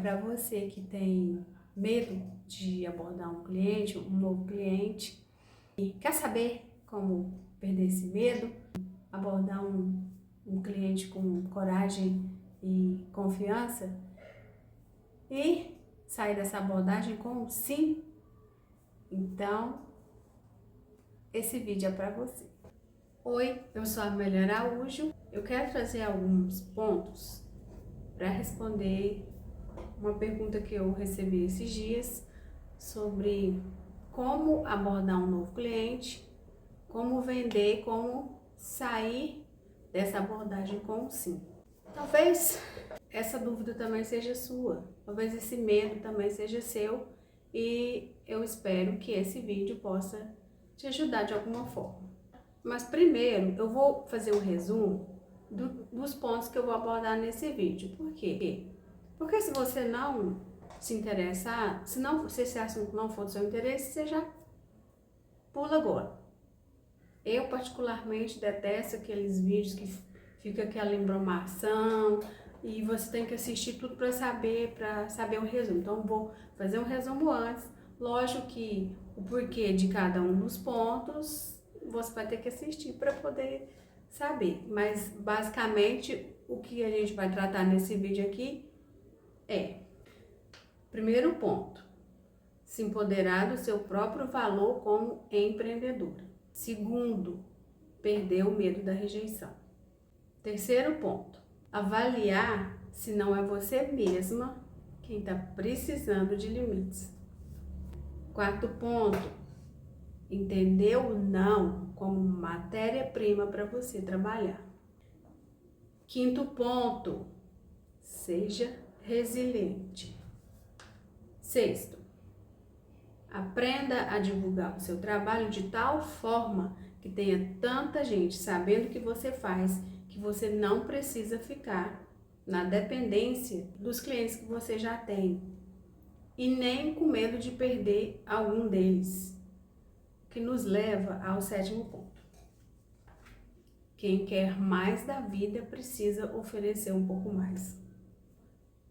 para você que tem medo de abordar um cliente, um novo cliente, e quer saber como perder esse medo, abordar um cliente com coragem e confiança e sair dessa abordagem com um sim, então esse vídeo é para você. Oi, eu sou a Amélia Araújo. Eu quero trazer alguns pontos para responder uma pergunta que eu recebi esses dias sobre como abordar um novo cliente, como vender, como sair dessa abordagem com um sim. Talvez essa dúvida também seja sua, talvez esse medo também seja seu e eu espero que esse vídeo possa te ajudar de alguma forma. Mas primeiro eu vou fazer um resumo dos pontos que eu vou abordar nesse vídeo. Por quê? Porque se você não se interessar, se esse assunto não for do seu interesse, você já pula agora. Eu particularmente detesto aqueles vídeos que fica aquela embromação e você tem que assistir tudo para saber o resumo. Então vou fazer um resumo antes. Lógico que o porquê de cada um dos pontos você vai ter que assistir para poder saber. Mas basicamente o que a gente vai tratar nesse vídeo aqui é: primeiro ponto, se empoderar do seu próprio valor como empreendedora. Segundo, perder o medo da rejeição. Terceiro ponto, avaliar se não é você mesma quem está precisando de limites. Quarto ponto, entender o não como matéria-prima para você trabalhar. Quinto ponto, seja resiliente. Sexto, aprenda a divulgar o seu trabalho de tal forma que tenha tanta gente sabendo o que você faz, que você não precisa ficar na dependência dos clientes que você já tem e nem com medo de perder algum deles, que nos leva ao sétimo ponto. Quem quer mais da vida precisa oferecer um pouco mais.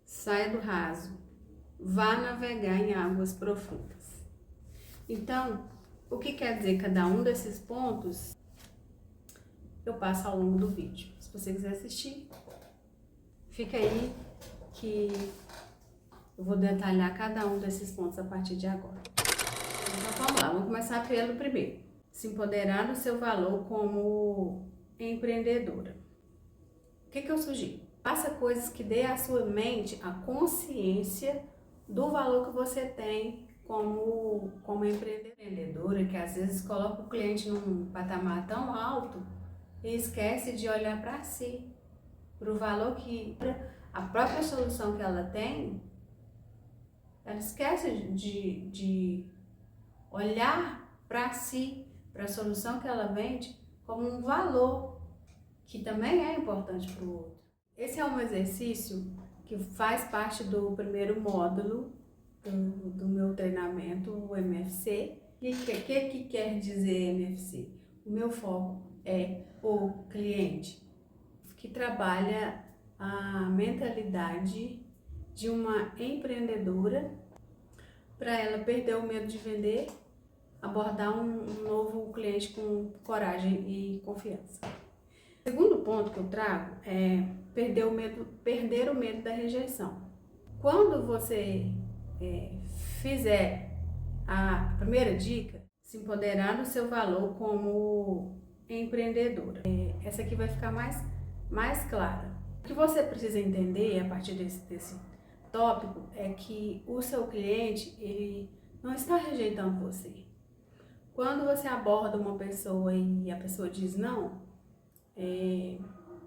Saia do raso, vá navegar em águas profundas. Então, o que quer dizer cada um desses pontos, eu passo ao longo do vídeo. Se você quiser assistir, fica aí que eu vou detalhar cada um desses pontos a partir de agora. Então vamos lá, vamos começar pelo primeiro. Se empoderar do seu valor como empreendedora. O que eu sugiro? Faça coisas que dê à sua mente a consciência do valor que você tem como empreendedora, que às vezes coloca o cliente num patamar tão alto e esquece de olhar para si, para o valor que a própria solução que ela tem, ela esquece de olhar para si, para a solução que ela vende, como um valor que também é importante para o outro. Esse é um exercício que faz parte do primeiro módulo do meu treinamento, o MFC. O que quer dizer MFC? O meu foco é o cliente, que trabalha a mentalidade de uma empreendedora para ela perder o medo de vender, abordar um novo cliente com coragem e confiança. O segundo ponto que eu trago é perder o medo da rejeição. Quando você fizer a primeira dica, se empoderar do seu valor como empreendedora, essa aqui vai ficar mais clara. O que você precisa entender a partir desse tópico é que o seu cliente, ele não está rejeitando você. Quando você aborda uma pessoa e a pessoa diz não,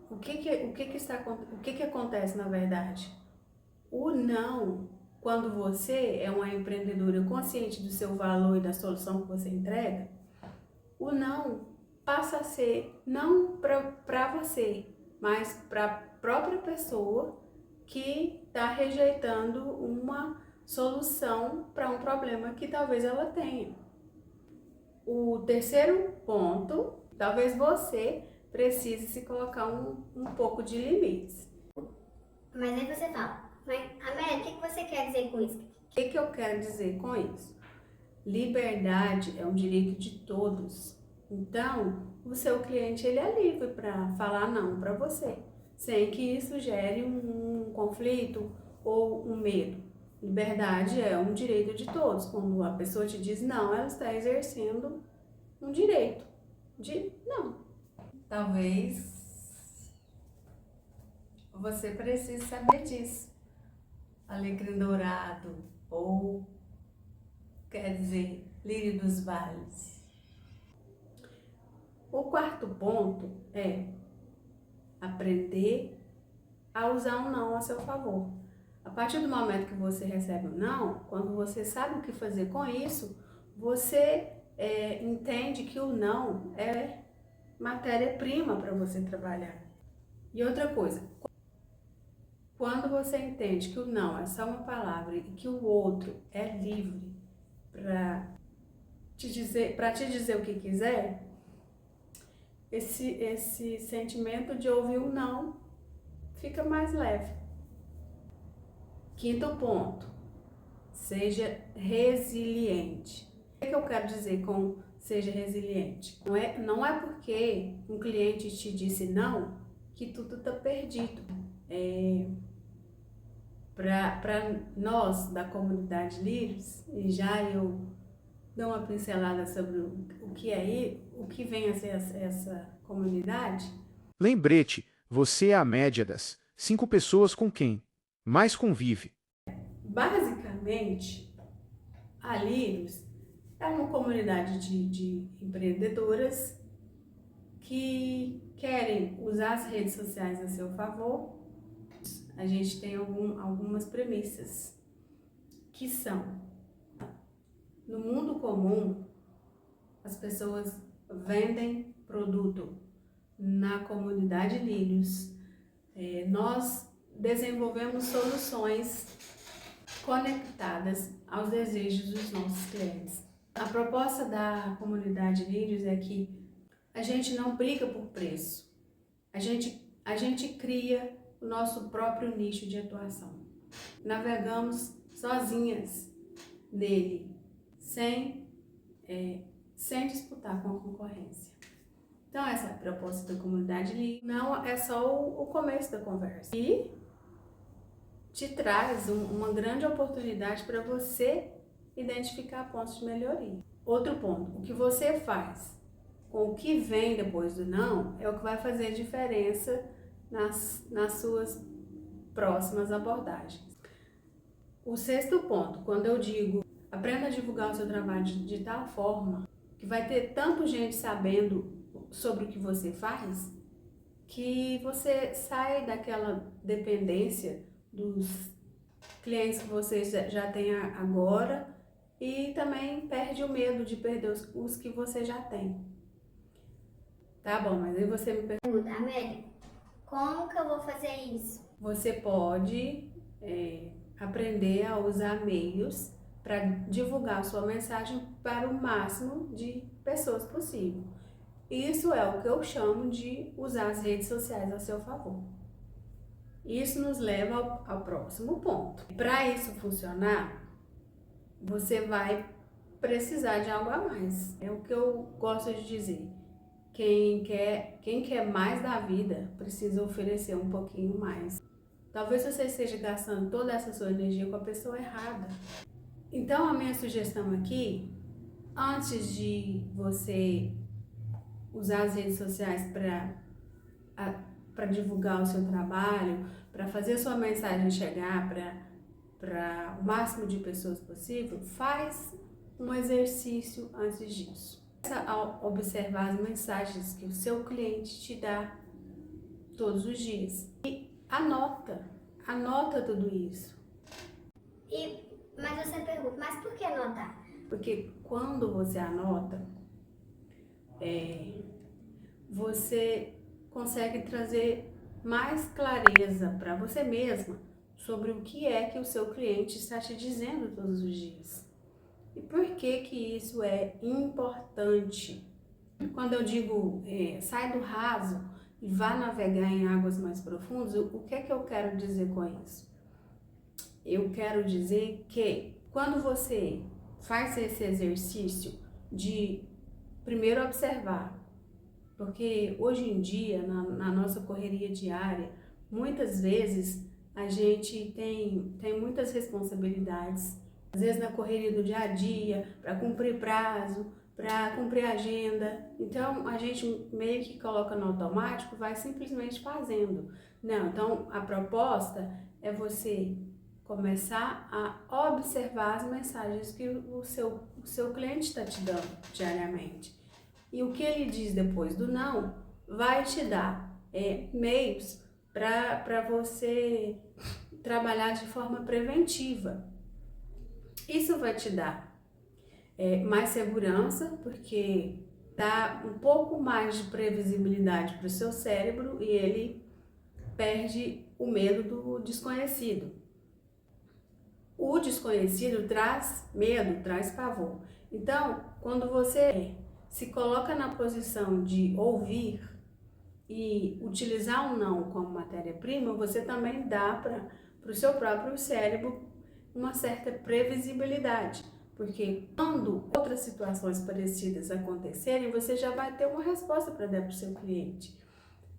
o que acontece na verdade? O não, quando você é uma empreendedora consciente do seu valor e da solução que você entrega, o não passa a ser não para você, mas para a própria pessoa que está rejeitando uma solução para um problema que talvez ela tenha. O terceiro ponto, talvez você precise se colocar um pouco de limites. Mas aí você fala, mas Amélia, o que você quer dizer com isso? O que eu quero dizer com isso? Liberdade é um direito de todos. Então, o seu cliente ele é livre para falar não para você, sem que isso gere um conflito ou um medo. Liberdade é um direito de todos. Quando a pessoa te diz não, ela está exercendo um direito de não. Talvez você precise saber disso. Alecrim dourado ou, quer dizer, lírio dos vales. O quarto ponto é aprender a usar um não a seu favor. A partir do momento que você recebe um não, quando você sabe o que fazer com isso, você entende que o não é matéria-prima para você trabalhar. E outra coisa, quando você entende que o não é só uma palavra e que o outro é livre para te dizer o que quiser, esse sentimento de ouvir o não fica mais leve. Quinto ponto, seja resiliente. O que eu quero dizer com seja resiliente? Não é porque um cliente te disse não que tudo está perdido. Para nós da comunidade Lírios, e já eu dou uma pincelada sobre o que vem a ser essa comunidade. Lembrete, você é a média das 5 pessoas com quem mais convive. Basicamente, a Lírios é uma comunidade de empreendedoras que querem usar as redes sociais a seu favor. A gente tem algumas premissas que são: no mundo comum, as pessoas vendem produto. Na comunidade Lírios, nós desenvolvemos soluções conectadas aos desejos dos nossos clientes. A proposta da comunidade Lírios é que a gente não briga por preço, a gente cria o nosso próprio nicho de atuação. Navegamos sozinhas nele, sem disputar com a concorrência. Então essa é a proposta da comunidade Lírios. Não é só o começo da conversa. E te traz uma grande oportunidade para você identificar pontos de melhoria. Outro ponto, o que você faz com o que vem depois do não é o que vai fazer diferença nas suas próximas abordagens. O sexto ponto, quando eu digo aprenda a divulgar o seu trabalho de tal forma que vai ter tanto gente sabendo sobre o que você faz, que você sai daquela dependência dos clientes que você já tem agora e também perde o medo de perder os que você já tem. Tá bom, mas aí você me pergunta, Amélia, como que eu vou fazer isso? Você pode aprender a usar meios para divulgar sua mensagem para o máximo de pessoas possível. Isso é o que eu chamo de usar as redes sociais a seu favor. Isso nos leva ao próximo ponto. Para isso funcionar, você vai precisar de algo a mais. É o que eu gosto de dizer. Quem quer mais da vida precisa oferecer um pouquinho mais. Talvez você esteja gastando toda essa sua energia com a pessoa errada. Então a minha sugestão aqui, antes de você usar as redes sociais para divulgar o seu trabalho, para fazer a sua mensagem chegar para o máximo de pessoas possível, faz um exercício antes disso. Começa a observar as mensagens que o seu cliente te dá todos os dias e anota tudo isso. Mas você pergunta, mas por que anotar? Porque quando você anota, você consegue trazer mais clareza para você mesma sobre o que é que o seu cliente está te dizendo todos os dias. E por que que isso é importante? Quando eu digo sai do raso e vá navegar em águas mais profundas, o que é que eu quero dizer com isso? eu quero dizer que quando você faz esse exercício de primeiro observar, porque hoje em dia, na nossa correria diária, muitas vezes a gente tem muitas responsabilidades, às vezes na correria do dia a dia, para cumprir prazo, para cumprir agenda. Então a gente meio que coloca no automático, vai simplesmente fazendo. Não, então a proposta é você começar a observar as mensagens que o seu cliente está te dando diariamente. E o que ele diz depois do não vai te dar meios para você trabalhar de forma preventiva. Isso vai te dar mais segurança, porque dá um pouco mais de previsibilidade para o seu cérebro e ele perde o medo do desconhecido. O desconhecido traz medo, traz pavor. Então, quando você se coloca na posição de ouvir e utilizar um não como matéria-prima, você também dá para o seu próprio cérebro uma certa previsibilidade, porque quando outras situações parecidas acontecerem, você já vai ter uma resposta para dar para o seu cliente.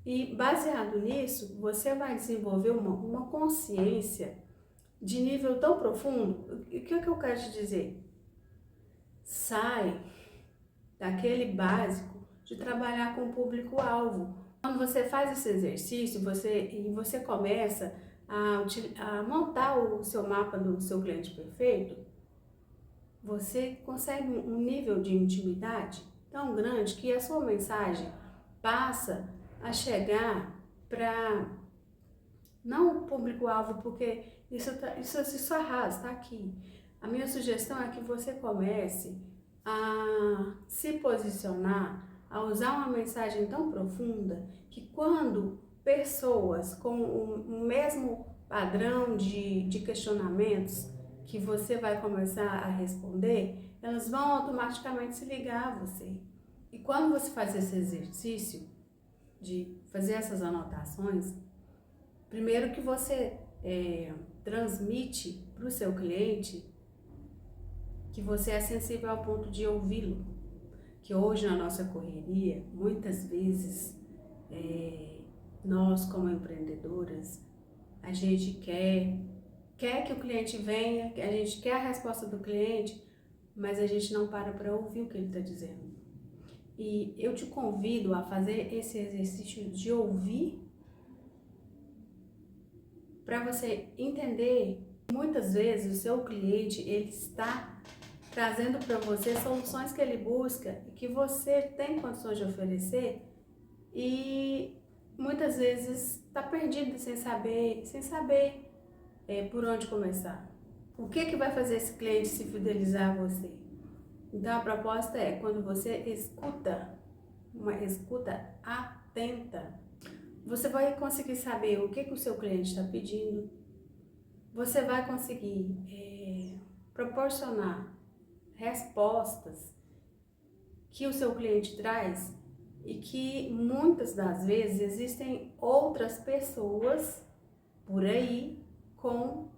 E baseado nisso, você vai desenvolver uma consciência de nível tão profundo. O que eu quero te dizer? Sai daquele básico de trabalhar com o público-alvo. Quando você faz esse exercício, você começa a montar o seu mapa do seu cliente perfeito, você consegue um nível de intimidade tão grande que a sua mensagem passa a chegar para não o público-alvo, porque isso arrasa, está aqui. A minha sugestão é que você comece a se posicionar, a usar uma mensagem tão profunda que quando pessoas com o mesmo padrão de questionamentos que você vai começar a responder, elas vão automaticamente se ligar a você. E quando você faz esse exercício de fazer essas anotações, primeiro que você transmite para o seu cliente que você é sensível ao ponto de ouvi-lo. Que hoje na nossa correria, muitas vezes, nós como empreendedoras, a gente quer que o cliente venha, a gente quer a resposta do cliente, mas a gente não para ouvir o que ele está dizendo. E eu te convido a fazer esse exercício de ouvir para você entender que muitas vezes o seu cliente ele está trazendo para você soluções que ele busca e que você tem condições de oferecer e muitas vezes está perdido sem saber por onde começar. O que vai fazer esse cliente se fidelizar a você? Então a proposta é quando você escuta, uma escuta atenta, você vai conseguir saber o que o seu cliente está pedindo, você vai conseguir proporcionar respostas que o seu cliente traz e que muitas das vezes existem outras pessoas por aí com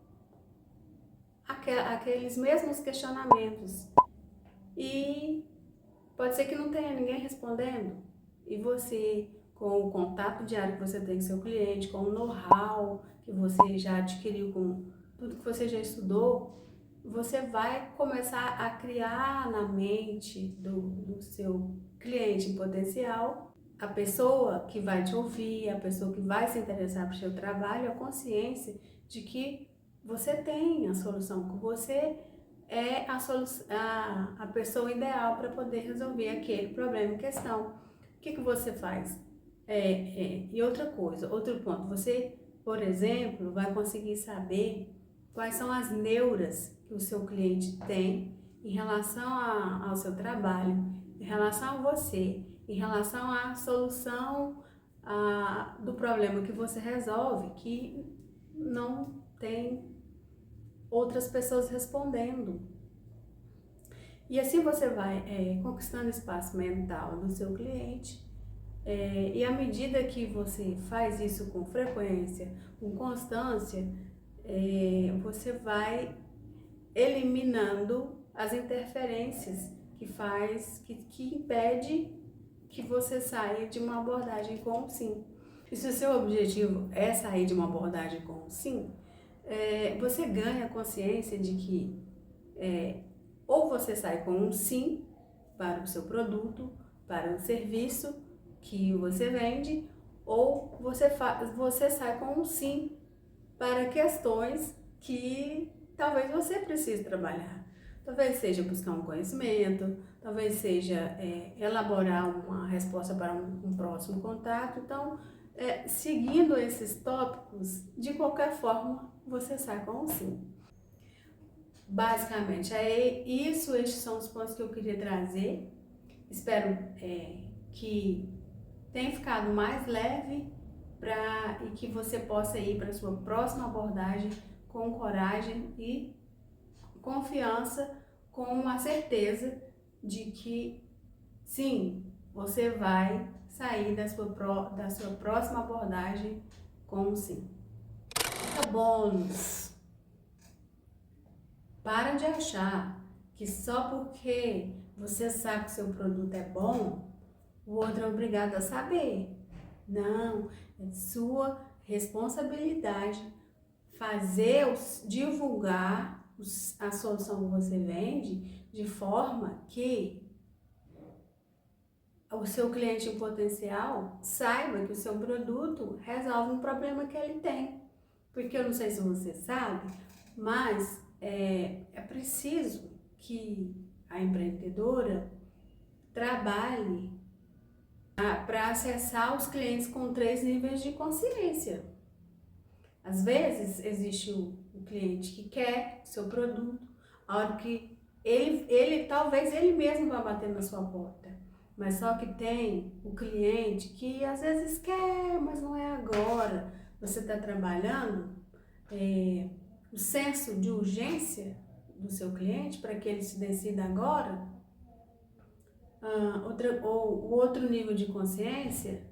aqueles mesmos questionamentos e pode ser que não tenha ninguém respondendo e você, com o contato diário que você tem com seu cliente, com o know-how que você já adquiriu, com tudo que você já estudou, você vai começar a criar na mente do seu cliente em potencial, a pessoa que vai te ouvir, a pessoa que vai se interessar por seu trabalho, a consciência de que você tem a solução, que você é a pessoa ideal para poder resolver aquele problema em questão. O que você faz? E outra coisa, outro ponto, você, por exemplo, vai conseguir saber quais são as neuras que o seu cliente tem em relação ao seu trabalho, em relação a você, em relação à solução do problema que você resolve, que não tem outras pessoas respondendo. E assim você vai conquistando espaço mental do seu cliente. E à medida que você faz isso com frequência, com constância, você vai eliminando as interferências que impede que você saia de uma abordagem com o sim. E se o seu objetivo é sair de uma abordagem com o sim, você ganha consciência de que ou você sai com um sim para o seu produto, para o serviço que você vende, ou você sai com um sim para questões que talvez você precise trabalhar. Talvez seja buscar um conhecimento, talvez seja elaborar uma resposta para um próximo contato. Então, seguindo esses tópicos, de qualquer forma, você sai com um sim. Basicamente, esses são os pontos que eu queria trazer. Espero que tenha ficado mais leve e que você possa ir para a sua próxima abordagem com coragem e confiança, com a certeza de que sim, você vai sair da sua próxima abordagem com um sim. Dica bônus. Para de achar que só porque você sabe que seu produto é bom, o outro é obrigado a saber. Não, é sua responsabilidade divulgar a solução que você vende de forma que o seu cliente em potencial saiba que o seu produto resolve um problema que ele tem. Porque eu não sei se você sabe, mas é preciso que a empreendedora trabalhe para acessar os clientes com 3 níveis de consciência. Às vezes existe o cliente que quer o seu produto, a hora que talvez ele mesmo vá bater na sua porta, mas só que tem o cliente que às vezes quer, mas não é agora. Você está trabalhando o senso de urgência do seu cliente para que ele se decida agora. O outro nível de consciência,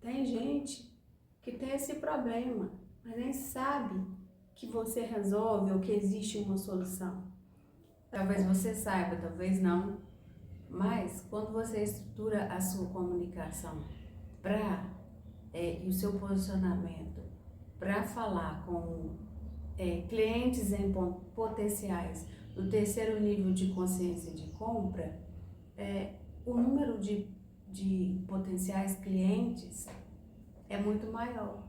tem gente que tem esse problema, mas nem sabe que você resolve ou que existe uma solução. Talvez você saiba, talvez não, mas quando você estrutura a sua comunicação e o seu posicionamento para falar com clientes em potenciais do 3º nível de consciência de compra, o número de potenciais clientes é muito maior.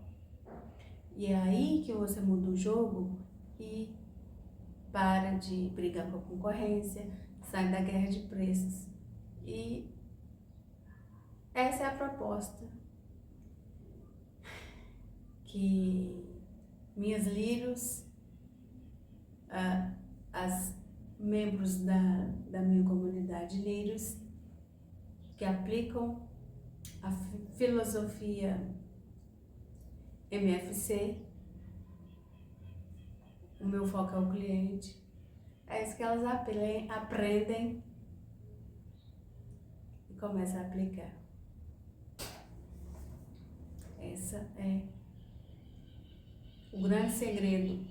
E é aí que você muda o jogo e para de brigar com a concorrência, sai da guerra de preços. E essa é a proposta que minhas lírios, as membros da minha comunidade lírios, que aplicam a filosofia MFC, o meu foco é o cliente, é isso que elas aprendem e começam a aplicar. Essa é o grande segredo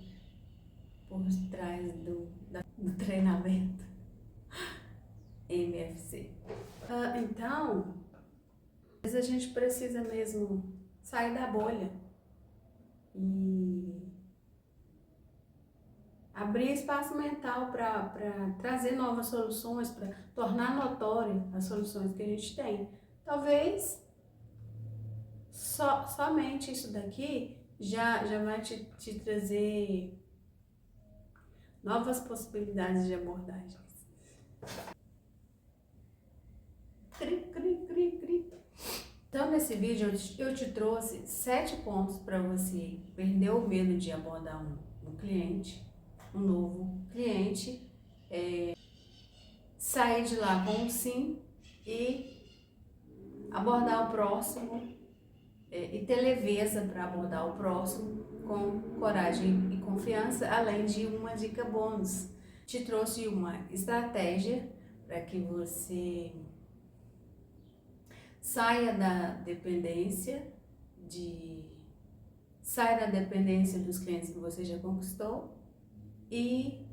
por trás do treinamento MFC. Então, às vezes a gente precisa mesmo sair da bolha e abrir espaço mental para trazer novas soluções, para tornar notório as soluções que a gente tem. Talvez somente isso daqui já vai te trazer novas possibilidades de abordagens. Então, nesse vídeo eu te trouxe 7 pontos para você perder o medo de abordar um cliente, um novo cliente, sair de lá com um sim e abordar o próximo e ter leveza para abordar o próximo com coragem e confiança, além de uma dica bônus. Te trouxe uma estratégia para que você saia da dependência de sai da dependência dos clientes que você já conquistou e,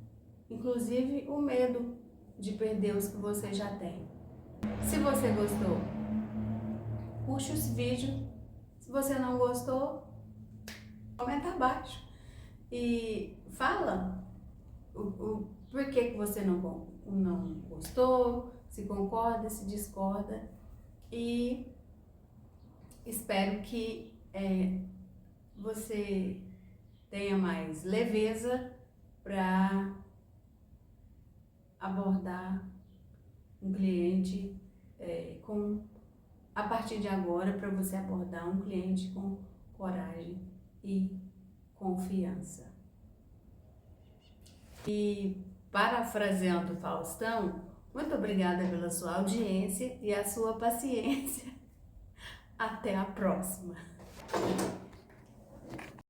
inclusive, o medo de perder os que você já tem. Se você gostou, curte esse vídeo. Se você não gostou, comenta abaixo e fala o porquê que você não gostou, se concorda, se discorda, e espero que você tenha mais leveza para abordar um cliente a partir de agora, para você abordar um cliente com coragem e confiança. E parafraseando Faustão, muito obrigada pela sua audiência e a sua paciência. Até a próxima!